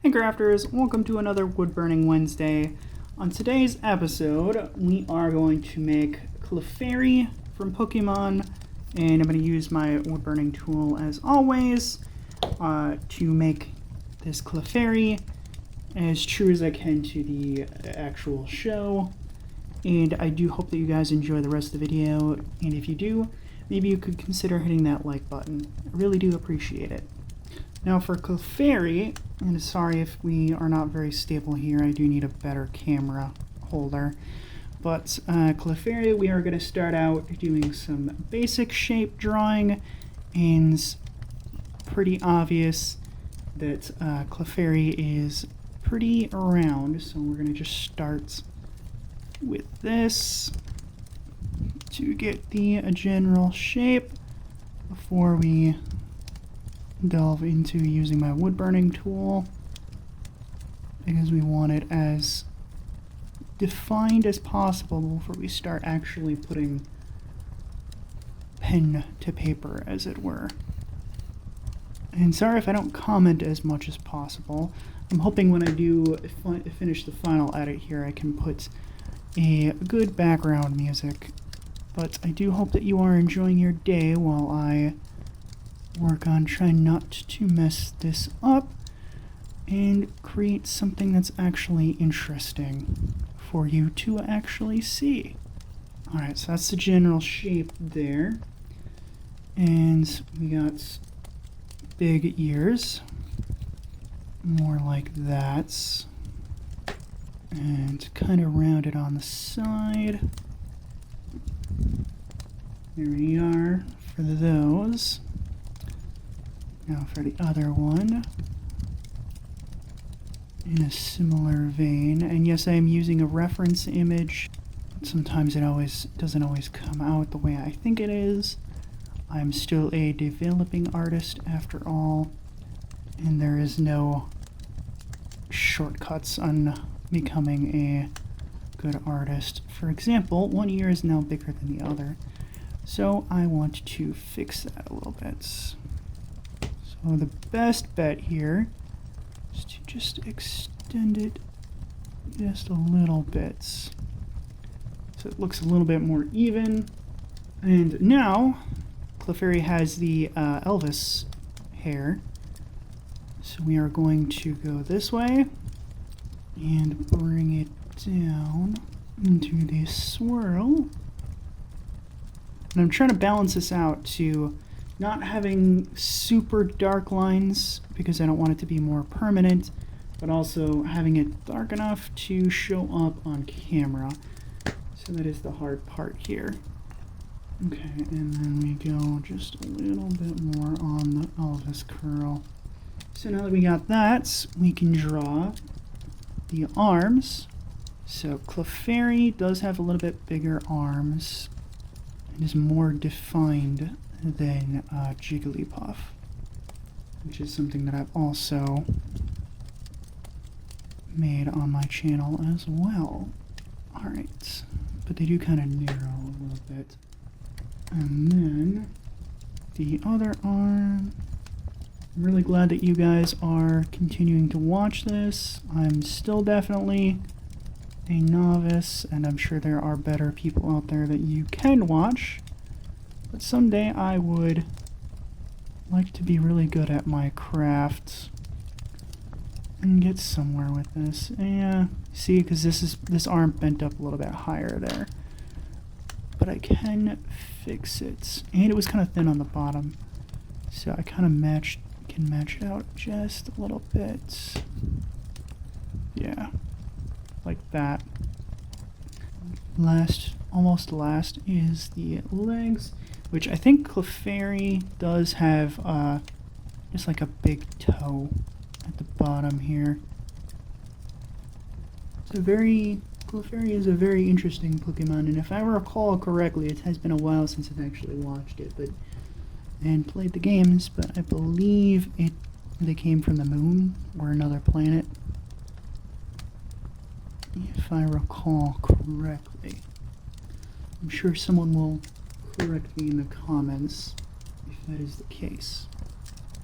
Hey crafters, welcome to another Wood Burning Wednesday. On today's episode, we are going to make Clefairy from Pokémon, and I'm going to use my wood burning tool as always to make this Clefairy as true as I can to the actual show. And I do hope that you guys enjoy the rest of the video, and if you do, maybe you could consider hitting that like button. I really do appreciate it. Now for Clefairy, and sorry if we are not very stable here, I do need a better camera holder. But Clefairy, we are going to start out doing some basic shape drawing, and it's pretty obvious that Clefairy is pretty round, so we're going to just start with this to get the general shape before we delve into using my wood burning tool, because we want it as defined as possible before we start actually putting pen to paper, as it were. And sorry if I don't comment as much as possible. I'm hoping when I do finish the final edit here, I can put a good background music. But I do hope that you are enjoying your day while I work on trying not to mess this up and create something that's actually interesting for you to actually see. Alright, so that's the general shape there. And we got big ears, more like that, and kind of rounded on the side. There we are for those. Now for the other one, in a similar vein, and yes, I am using a reference image. Sometimes it doesn't always come out the way I think it is. I'm still a developing artist after all, and there is no shortcuts on becoming a good artist. For example, one ear is now bigger than the other, so I want to fix that a little bit. So the best bet here is to just extend it just a little bit, so it looks a little bit more even. And now Clefairy has the Elvis hair, so we are going to go this way and bring it down into the swirl. And I'm trying to balance this out to not having super dark lines because I don't want it to be more permanent, but also having it dark enough to show up on camera. So that is the hard part here. Okay, and then we go just a little bit more on the Elvis curl. So now that we got that, we can draw the arms. So Clefairy does have a little bit bigger arms and is more defined than Jigglypuff, which is something that I've also made on my channel as well. Alright, but they do kind of narrow a little bit. And then the other arm. I'm really glad that you guys are continuing to watch this. I'm still definitely a novice, and I'm sure there are better people out there that you can watch. But someday I would like to be really good at my craft and get somewhere with this. Yeah, see, because this arm bent up a little bit higher there. But I can fix it. And it was kind of thin on the bottom, so I kind of can match it out just a little bit. Yeah, like that. Almost last is the legs, which I think Clefairy does have just like a big toe at the bottom here. Clefairy is a very interesting Pokemon, and if I recall correctly, it has been a while since I've actually watched it and played the games, but I believe they came from the moon or another planet, if I recall correctly. I'm sure someone will correct me in the comments if that is the case.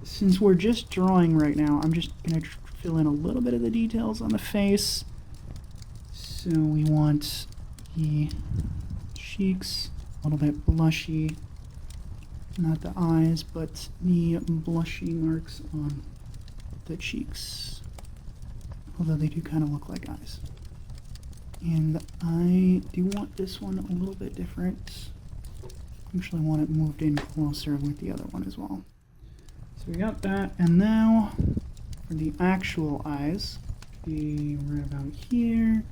Since we're just drawing right now, I'm just going to fill in a little bit of the details on the face. So we want the cheeks a little bit blushy. Not the eyes, but the blushy marks on the cheeks. Although they do kind of look like eyes. And I do want this one a little bit different. Actually want it moved in closer with the other one as well. So we got that, and now for the actual eyes, be right about here.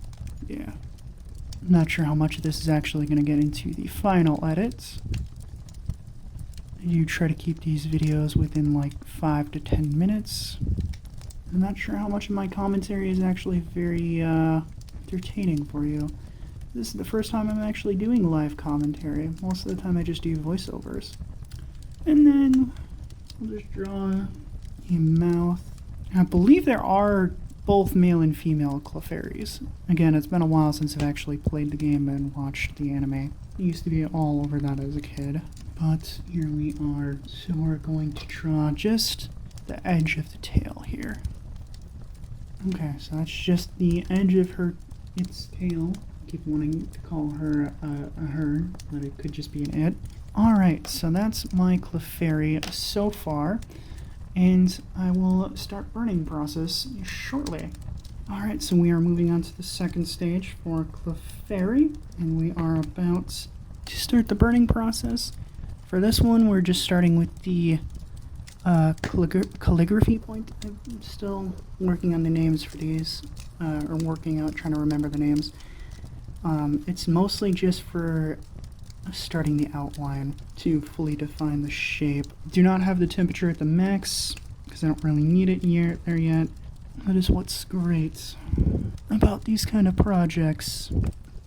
Yeah. Not sure how much of this is actually going to get into the final edits. I do try to keep these videos within like 5 to 10 minutes. I'm not sure how much of my commentary is actually very entertaining for you. This is the first time I'm actually doing live commentary. Most of the time I just do voiceovers. And then I'll just draw a mouth. I believe there are both male and female Clefairies. Again, it's been a while since I've actually played the game and watched the anime. I used to be all over that as a kid. But here we are. So we're going to draw just the edge of the tail here. Okay, so that's just the edge of its tail. I keep wanting to call her a her, but it could just be an it. Alright, so that's my Clefairy so far, and I will start burning process shortly. Alright, so we are moving on to the second stage for Clefairy, and we are about to start the burning process. For this one, we're just starting with the calligraphy point. I'm still working on the names for these, or working out, trying to remember the names. It's mostly just for starting the outline to fully define the shape. Do not have the temperature at the max, because I don't really need it there yet. That is what's great about these kind of projects.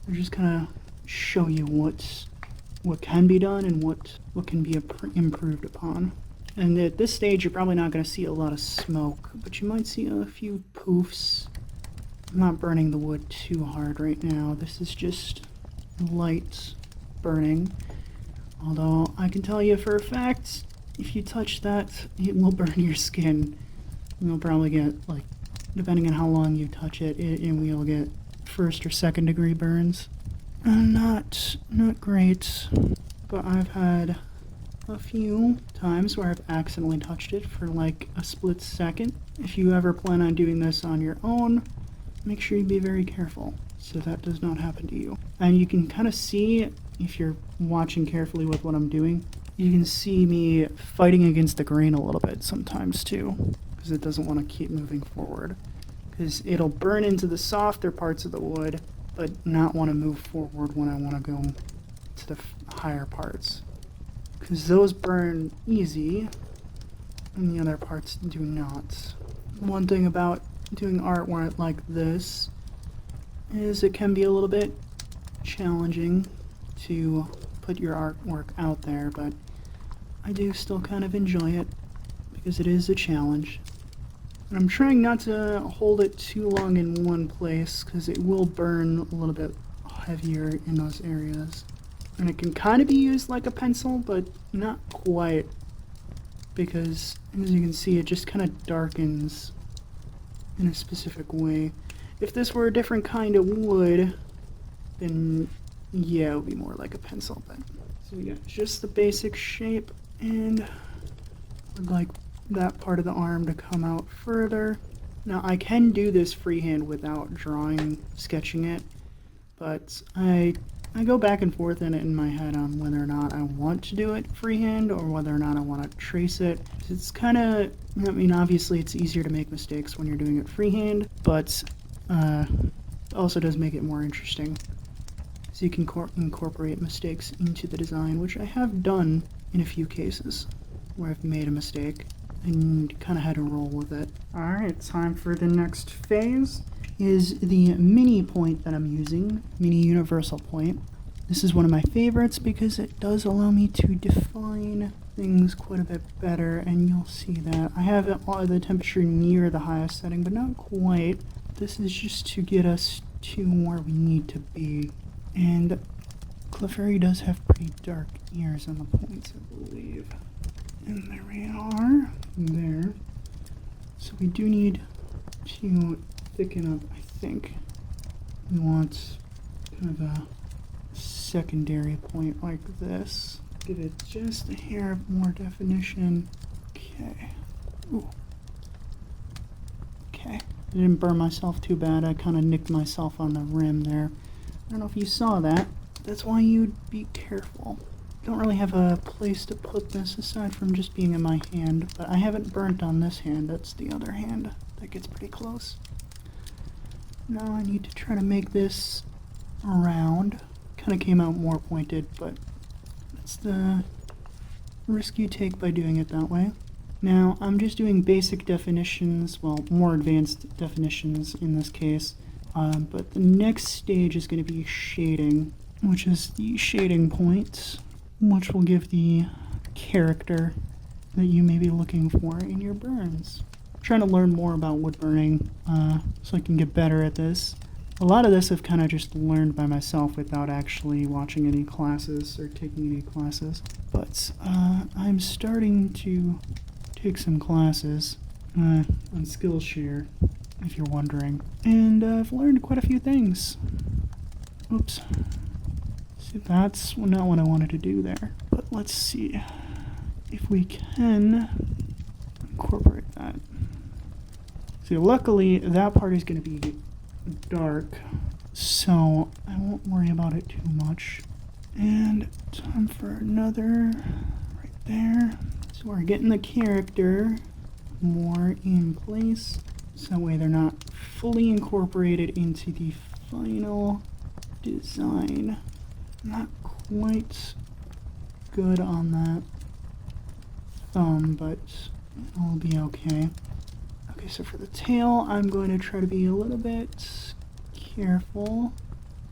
They just kind of show you what can be done and what can be improved upon. And at this stage, you're probably not going to see a lot of smoke, but you might see a few poofs. I'm not burning the wood too hard right now. This is just light burning. Although, I can tell you for a fact, if you touch that, it will burn your skin. You'll probably get, like, depending on how long you touch it, will get first or second degree burns. Not great, but I've had a few times where I've accidentally touched it for like a split second. If you ever plan on doing this on your own, make sure you be very careful so that does not happen to you. And you can kind of see, if you're watching carefully with what I'm doing, you can see me fighting against the grain a little bit sometimes too, because it doesn't want to keep moving forward. Because it'll burn into the softer parts of the wood, but not want to move forward when I want to go to the higher parts. Because those burn easy, and the other parts do not. One thing about doing artwork like this is it can be a little bit challenging to put your artwork out there, but I do still kind of enjoy it because it is a challenge. And I'm trying not to hold it too long in one place because it will burn a little bit heavier in those areas. And it can kind of be used like a pencil, but not quite, because as you can see, it just kind of darkens in a specific way. If this were a different kind of wood, then yeah, it would be more like a pencil. But so yeah, just the basic shape, and I'd like that part of the arm to come out further. Now I can do this freehand without sketching it, but I go back and forth in my head on whether or not I want to do it freehand or whether or not I want to trace it. It's kind of, I mean, obviously it's easier to make mistakes when you're doing it freehand, but also does make it more interesting. So you can incorporate mistakes into the design, which I have done in a few cases where I've made a mistake and kind of had to roll with it. Alright, time for the next phase. Is the mini point that I'm using, mini universal point. This is one of my favorites because it does allow me to define things quite a bit better, and you'll see that. I have the temperature near the highest setting, but not quite. This is just to get us to where we need to be. And Clefairy does have pretty dark ears on the points, I believe. And there we are. There. So we do need to thicken up, I think we want kind of a secondary point like this. Give it just a hair more definition. Okay. Ooh. Okay. I didn't burn myself too bad. I kind of nicked myself on the rim there. I don't know if you saw that. That's why you'd be careful. Don't really have a place to put this aside from just being in my hand, but I haven't burnt on this hand. That's the other hand that gets pretty close. Now I need to try to make this round. Kind of came out more pointed, but that's the risk you take by doing it that way. Now I'm just doing basic definitions, well, more advanced definitions in this case, but the next stage is going to be shading, which is the shading points, which will give the character that you may be looking for in your burns. I'm trying to learn more about wood burning so I can get better at this. A lot of this I've kind of just learned by myself without actually watching any classes or taking any classes. But I'm starting to take some classes on Skillshare, if you're wondering. And I've learned quite a few things. Oops. See, that's not what I wanted to do there. But let's see if we can incorporate that. See, luckily that part is going to be dark, so I won't worry about it too much. And time for another right there. So we're getting the character more in place, so that way they're not fully incorporated into the final design. Not quite good on that thumb, but it'll be okay. Okay, so for the tail, I'm going to try to be a little bit careful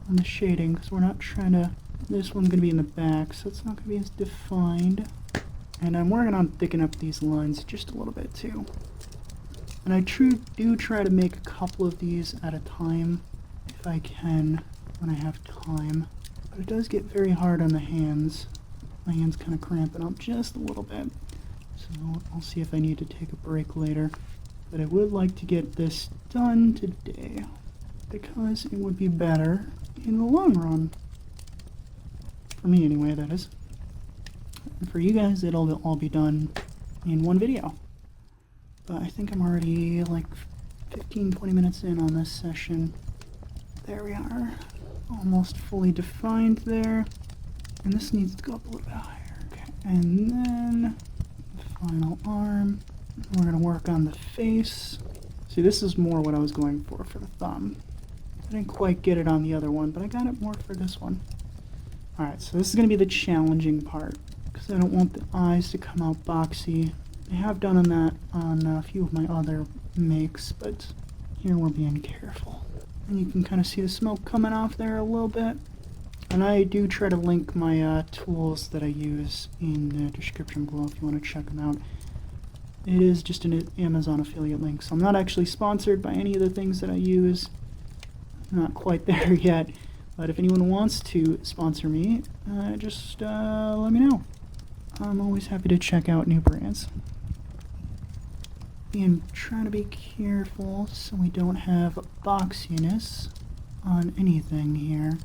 on the shading, because we're not trying to... This one's going to be in the back, so it's not going to be as defined. And I'm working on thickening up these lines just a little bit too. And I do try to make a couple of these at a time, if I can, when I have time. But it does get very hard on the hands. My hand's kind of cramping up just a little bit. So I'll see if I need to take a break later. But I would like to get this done today, because it would be better in the long run. For me anyway, that is. And for you guys, it'll all be done in one video. But I think I'm already like 15-20 minutes in on this session. There we are. Almost fully defined there. And this needs to go up a little bit higher. Okay. And then the final arm. We're going to work on the face. See, this is more what I was going for the thumb. I didn't quite get it on the other one, but I got it more for this one. Alright, so this is going to be the challenging part, because I don't want the eyes to come out boxy. I have done that on a few of my other makes, but here we're being careful. And you can kind of see the smoke coming off there a little bit. And I do try to link my tools that I use in the description below if you want to check them out. It is just an Amazon affiliate link, so I'm not actually sponsored by any of the things that I use. Not quite there yet, but if anyone wants to sponsor me, just let me know. I'm always happy to check out new brands. And trying to be careful so we don't have boxiness on anything here.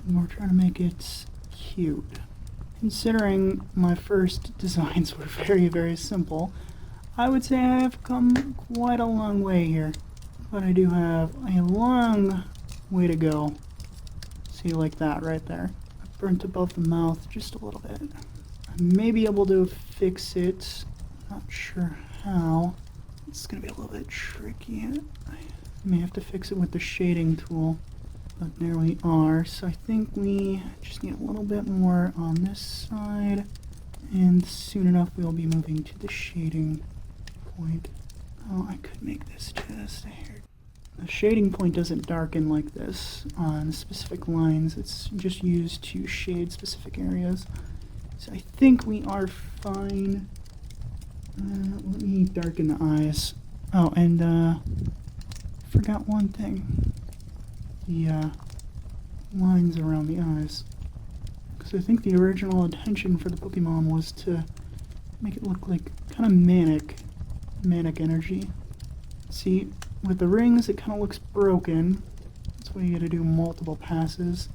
And we're trying to make it cute. Considering my first designs were very, very simple, I would say I have come quite a long way here. But I do have a long way to go. See, like that right there. I burnt above the mouth just a little bit. I may be able to fix it. Not sure how. It's going to be a little bit tricky. I may have to fix it with the shading tool. But there we are. So I think we just need a little bit more on this side. And soon enough we'll be moving to the shading point. Oh, I could make this just a hair. The shading point doesn't darken like this on specific lines. It's just used to shade specific areas. So I think we are fine. Let me darken the eyes. Oh, and forgot one thing. The lines around the eyes. Because I think the original intention for the Pokemon was to make it look like kind of manic energy. See, with the rings, it kind of looks broken. That's why you gotta do multiple passes.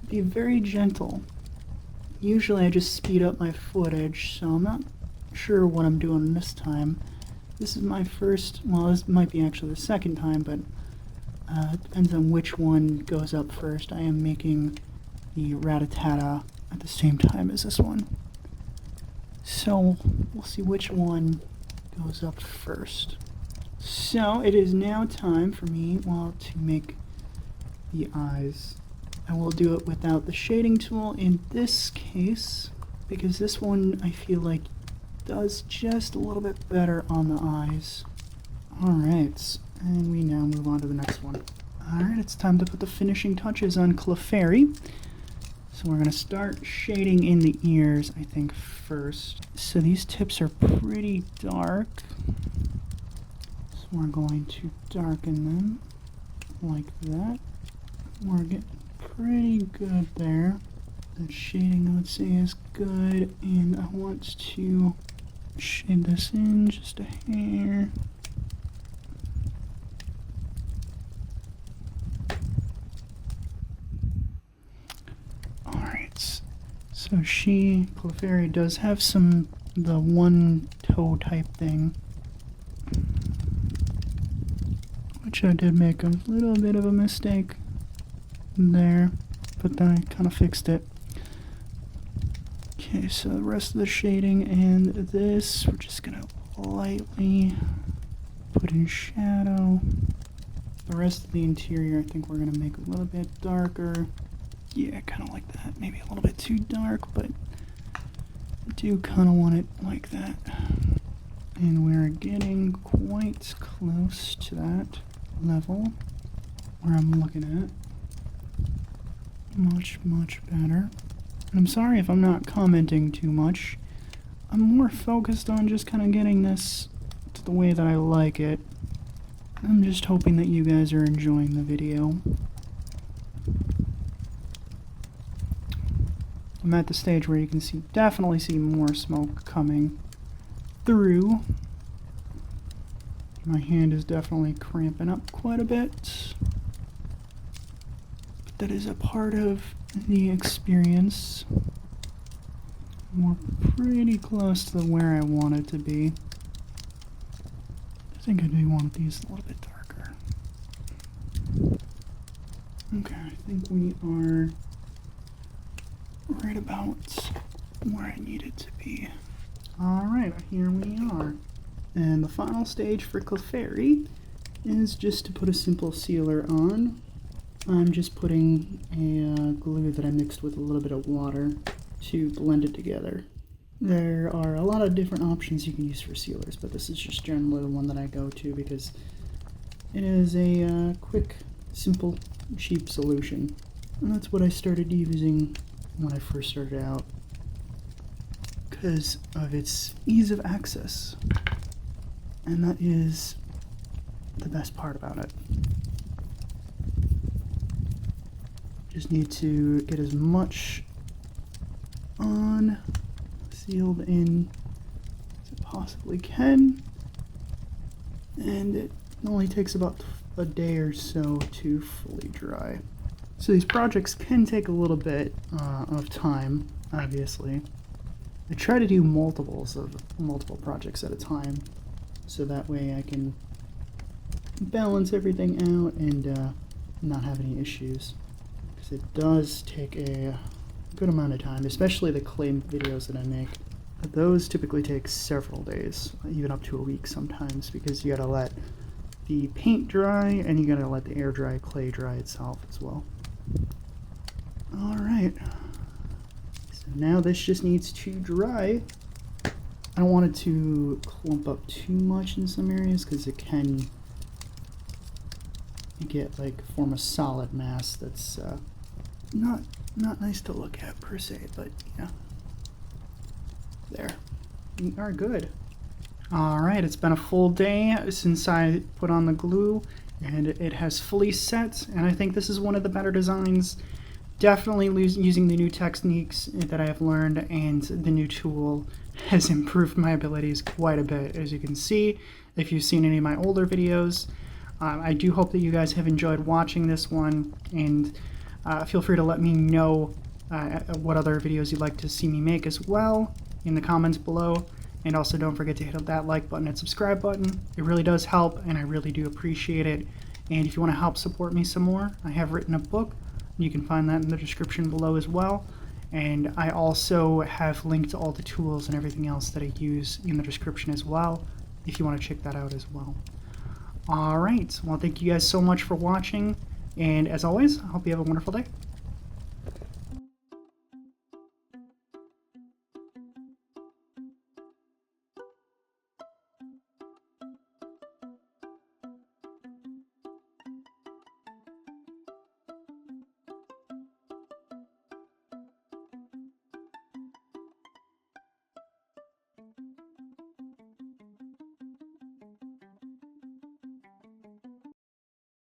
Be very gentle. Usually I just speed up my footage, so I'm not sure what I'm doing this time. This is my first, well, this might be actually the second time, but it depends on which one goes up first. I am making the Rattata at the same time as this one. So we'll see which one goes up first. So it is now time for me, well, to make the eyes. I will do it without the shading tool in this case, because this one I feel like does just a little bit better on the eyes. Alright, and we now move on to the next one. Alright, it's time to put the finishing touches on Clefairy. So we're going to start shading in the ears, I think, first. So these tips are pretty dark. So we're going to darken them like that. We're getting pretty good there. The shading, I would say, is good. And I want to shade this in just a hair. Alright, so Clefairy does have the one toe type thing, which I did make a little bit of a mistake there, but then I kind of fixed it. Okay, so the rest of the shading and this, we're just gonna lightly put in shadow. The rest of the interior, I think we're gonna make a little bit darker. Yeah, kind of like that. Maybe a little bit too dark, but I do kind of want it like that. And we're getting quite close to that level where I'm looking at. Much, much better. And I'm sorry if I'm not commenting too much. I'm more focused on just kind of getting this to the way that I like it. I'm just hoping that you guys are enjoying the video. I'm at the stage where you can definitely see more smoke coming through. My hand is definitely cramping up quite a bit. But that is a part of the experience. We're pretty close to where I want it to be. I think I do want these a little bit darker. Okay, I think we are right about where I need it to be. Alright, here we are. And the final stage for Clefairy is just to put a simple sealer on. I'm just putting a glue that I mixed with a little bit of water to blend it together. There are a lot of different options you can use for sealers, but this is just generally the one that I go to because it is a quick, simple, cheap solution. And that's what I started using when I first started out because of its ease of access. And that is the best part about it. Just need to get as much on, sealed in as it possibly can. And it only takes about a day or so to fully dry. So these projects can take a little bit of time, obviously. I try to do multiple projects at a time, so that way I can balance everything out and not have any issues. Because it does take a good amount of time, especially the clay videos that I make. But those typically take several days, even up to a week sometimes, because you gotta let the paint dry and you gotta let the air dry clay dry itself as well. Alright, so now this just needs to dry. I don't want it to clump up too much in some areas because it can form a solid mass that's not nice to look at per se, but yeah. There. We are good. Alright, it's been a full day since I put on the glue and it has fully set, and I think this is one of the better designs. Definitely using the new techniques that I have learned, and the new tool has improved my abilities quite a bit, as you can see if you've seen any of my older videos. I do hope that you guys have enjoyed watching this one, and feel free to let me know what other videos you'd like to see me make as well in the comments below. And also don't forget to hit that like button and subscribe button. It really does help, and I really do appreciate it. And if you want to help support me some more, I have written a book. You can find that in the description below as well. And I also have linked all the tools and everything else that I use in the description as well, if you want to check that out as well. Alright, well, thank you guys so much for watching, and as always, I hope you have a wonderful day.